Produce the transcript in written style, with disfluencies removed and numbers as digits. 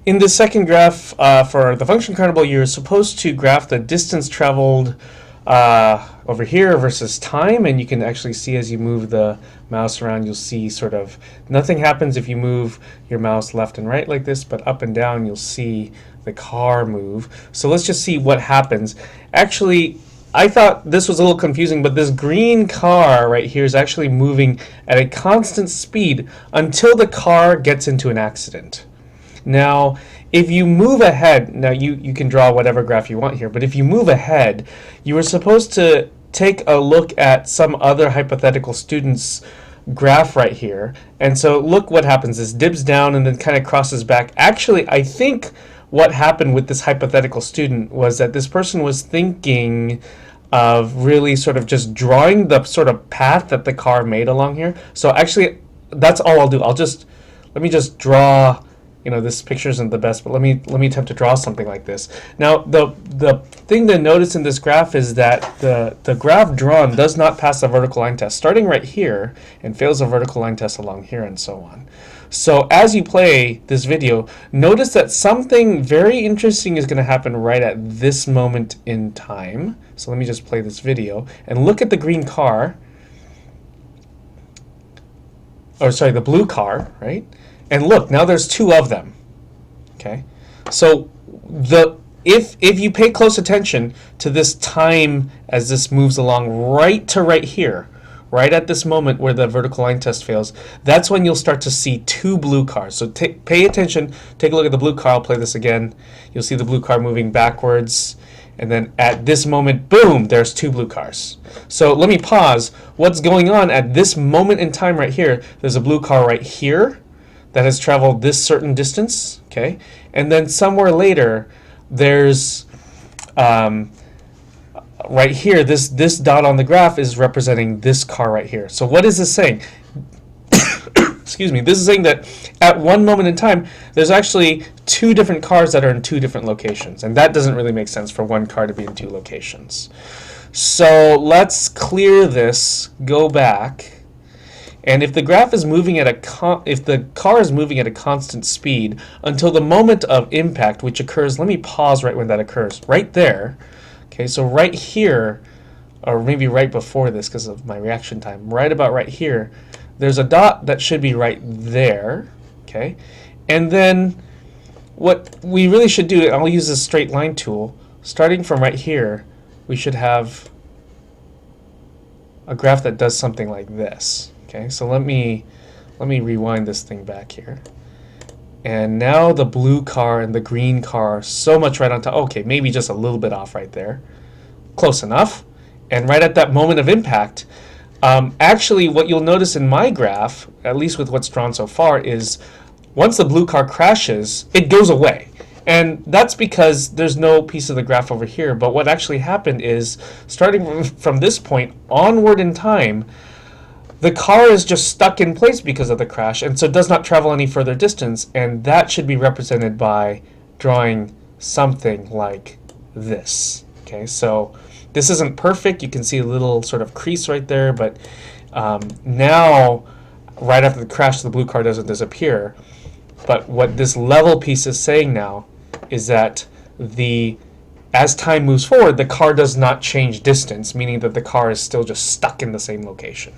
In the second graph for the function Carnival, you're supposed to graph the distance traveled over here versus time, and you can actually see as you move the mouse around, you'll see sort of nothing happens if you move your mouse left and right like this, but up and down you'll see the car move. So let's just see what happens. Actually, I thought this was a little confusing, but this green car right here is actually moving at a constant speed until the car gets into an accident. Now, if you move ahead, now you can draw whatever graph you want here, but if you move ahead, you were supposed to take a look at some other hypothetical student's graph right here. And so look what happens. This dips down and then kind of crosses back. Actually, I think what happened with this hypothetical student was that this person was thinking of really sort of just drawing the sort of path that the car made along here. So actually, that's all I'll do. Let me just draw. You know, this picture isn't the best, but let me attempt to draw something like this. Now, the thing to notice in this graph is that the graph drawn does not pass the vertical line test, starting right here, and fails the vertical line test along here, and so on. So as you play this video, notice that something very interesting is going to happen right at this moment in time. So let me just play this video, and look at the green car, or sorry, the blue car, right? And look, now there's two of them. Okay, so if you pay close attention to this time as this moves along right to right here, right at this moment where the vertical line test fails, that's when you'll start to see two blue cars. So pay attention, take a look at the blue car. I'll play this again. You'll see the blue car moving backwards, and then at this moment, boom, there's two blue cars. So let me pause. What's going on at this moment in time right here? There's a blue car right here that has traveled this certain distance, okay? And then somewhere later, there's right here, this dot on the graph is representing this car right here. So what is this saying? Excuse me, this is saying that at one moment in time, there's actually two different cars that are in two different locations, and that doesn't really make sense for one car to be in two locations. So let's clear this, go back. And if the graph is moving at if the car is moving at a constant speed until the moment of impact, which occurs, let me pause right when that occurs, right there. Okay, so right here, or maybe right before this because of my reaction time, right about right here, there's a dot that should be right there. Okay, and then what we really should do, I'll use this straight line tool, starting from right here, we should have a graph that does something like this. Okay, so let me rewind this thing back here. And now the blue car and the green car are so much right on top. Okay, maybe just a little bit off right there. Close enough. And right at that moment of impact, actually what you'll notice in my graph, at least with what's drawn so far, is once the blue car crashes, it goes away. And that's because there's no piece of the graph over here. But what actually happened is, starting from this point onward in time, the car is just stuck in place because of the crash, and so does not travel any further distance, and that should be represented by drawing something like this. Okay, so this isn't perfect. You can see a little sort of crease right there, but now, right after the crash, the blue car doesn't disappear. But what this level piece is saying now is that as time moves forward, the car does not change distance, meaning that the car is still just stuck in the same location.